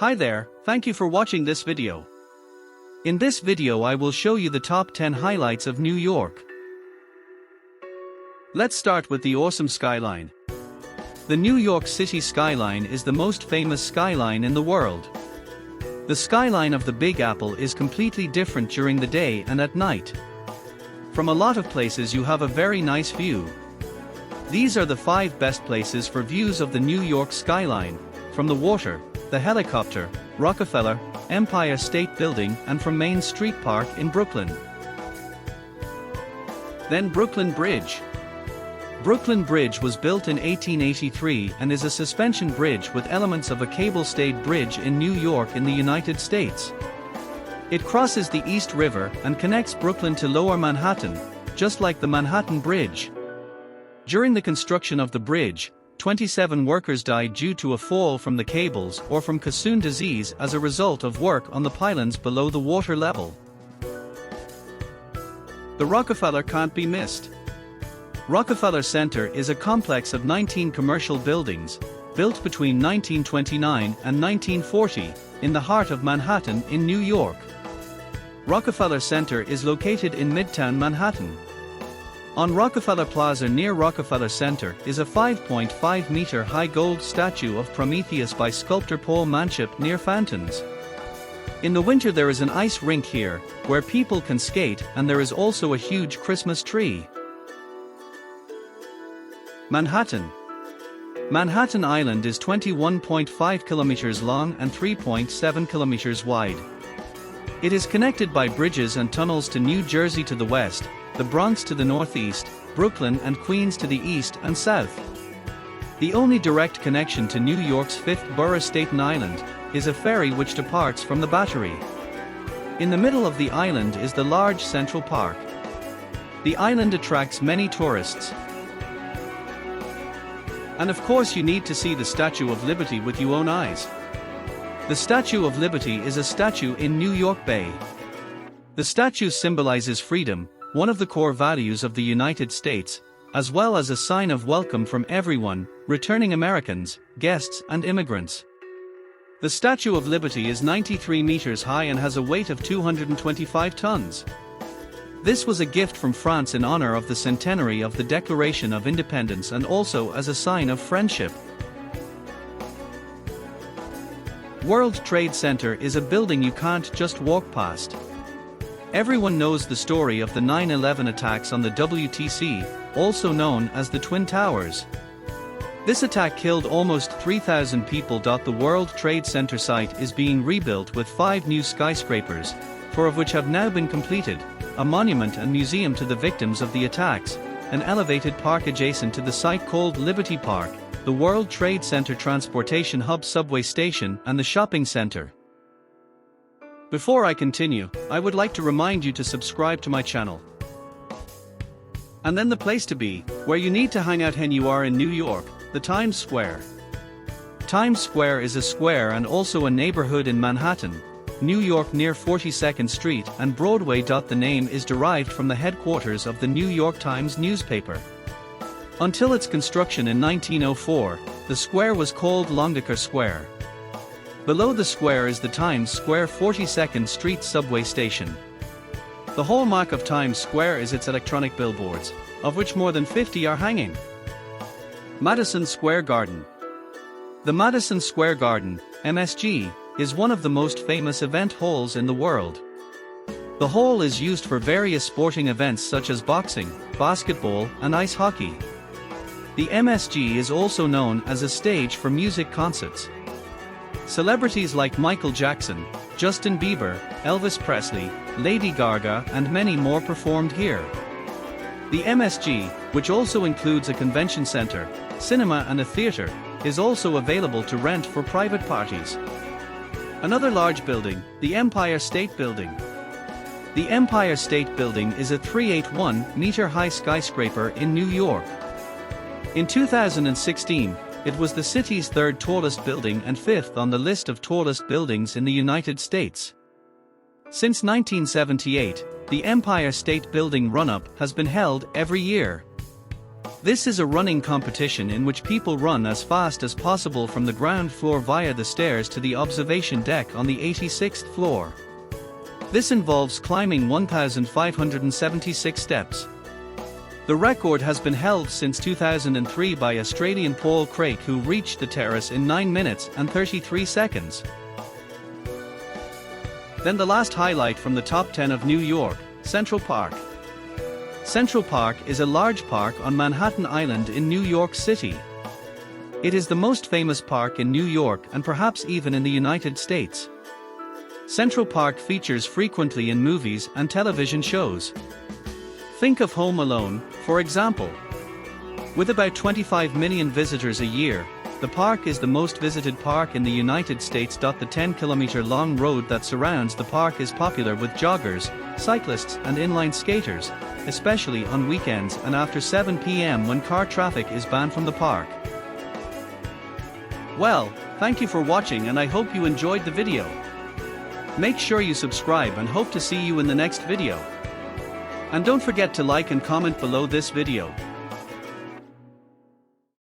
Hi there, thank you for watching this video. In this video I will show you the top 10 highlights of New York. Let's start with the awesome skyline. The New York City skyline is the most famous skyline in the world. The skyline of the Big Apple is completely different during the day and at night. From a lot of places you have a very nice view. These are the 5 best places for views of the New York skyline, from the water, the helicopter, Rockefeller, Empire State Building and from Main Street Park in Brooklyn. Then Brooklyn Bridge. Brooklyn Bridge was built in 1883 and is a suspension bridge with elements of a cable-stayed bridge in New York in the United States. It crosses the East River and connects Brooklyn to Lower Manhattan, just like the Manhattan Bridge. During the construction of the bridge, 27 workers died due to a fall from the cables or from Cassoon disease as a result of work on the pylons below the water level. The Rockefeller can't be missed. Rockefeller Center is a complex of 19 commercial buildings, built between 1929 and 1940, in the heart of Manhattan in New York. Rockefeller Center is located in Midtown Manhattan. On Rockefeller Plaza near Rockefeller Center is a 5.5-meter high gold statue of Prometheus by sculptor Paul Manship near fountains. In the winter there is an ice rink here, where people can skate, and there is also a huge Christmas tree. Manhattan. Manhattan Island is 21.5 kilometers long and 3.7 kilometers wide. It is connected by bridges and tunnels to New Jersey to the west, the Bronx to the northeast, Brooklyn and Queens to the east and south. The only direct connection to New York's 5th borough Staten Island is a ferry which departs from the Battery. In the middle of the island is the large Central Park. The island attracts many tourists. And of course you need to see the Statue of Liberty with your own eyes. The Statue of Liberty is a statue in New York Bay. The statue symbolizes freedom, one of the core values of the United States, as well as a sign of welcome from everyone, returning Americans, guests and immigrants. The Statue of Liberty is 93 meters high and has a weight of 225 tons. This was a gift from France in honor of the centenary of the Declaration of Independence and also as a sign of friendship. World Trade Center is a building you can't just walk past. Everyone knows the story of the 9/11 attacks on the WTC, also known as the Twin Towers. This attack killed almost 3,000 people. The World Trade Center site is being rebuilt with 5 new skyscrapers, 4 of which have now been completed, a monument and museum to the victims of the attacks, an elevated park adjacent to the site called Liberty Park, the World Trade Center Transportation Hub subway station and the shopping center. Before I continue, I would like to remind you to subscribe to my channel. And then the place to be, where you need to hang out when you are in New York, the Times Square. Times Square is a square and also a neighborhood in Manhattan, New York near 42nd Street and Broadway. The name is derived from the headquarters of the New York Times newspaper. Until its construction in 1904, the square was called Longacre Square. Below the square is the Times Square 42nd Street subway station. The hallmark of Times Square is its electronic billboards, of which more than 50 are hanging. Madison Square Garden. The Madison Square Garden, MSG, is one of the most famous event halls in the world. The hall is used for various sporting events such as boxing, basketball, and ice hockey. The MSG is also known as a stage for music concerts. Celebrities like Michael Jackson, Justin Bieber, Elvis Presley, Lady Gaga and many more performed here. The MSG, which also includes a convention center, cinema and a theater, is also available to rent for private parties. Another large building, the Empire State Building. The Empire State Building is a 381-meter-high skyscraper in New York. In 2016, it was the city's 3rd tallest building and 5th on the list of tallest buildings in the United States. Since 1978, the Empire State Building run-up has been held every year. This is a running competition in which people run as fast as possible from the ground floor via the stairs to the observation deck on the 86th floor. This involves climbing 1,576 steps. The record has been held since 2003 by Australian Paul Craik, who reached the terrace in 9 minutes and 33 seconds. Then the last highlight from the top 10 of New York, Central Park. Central Park is a large park on Manhattan Island in New York City. It is the most famous park in New York and perhaps even in the United States. Central Park features frequently in movies and television shows. Think of Home Alone, for example. With about 25 million visitors a year, the park is the most visited park in the United States. The 10-kilometer-long road that surrounds the park is popular with joggers, cyclists and inline skaters, especially on weekends and after 7 p.m. when car traffic is banned from the park. Well, thank you for watching and I hope you enjoyed the video. Make sure you subscribe and hope to see you in the next video. And don't forget to like and comment below this video.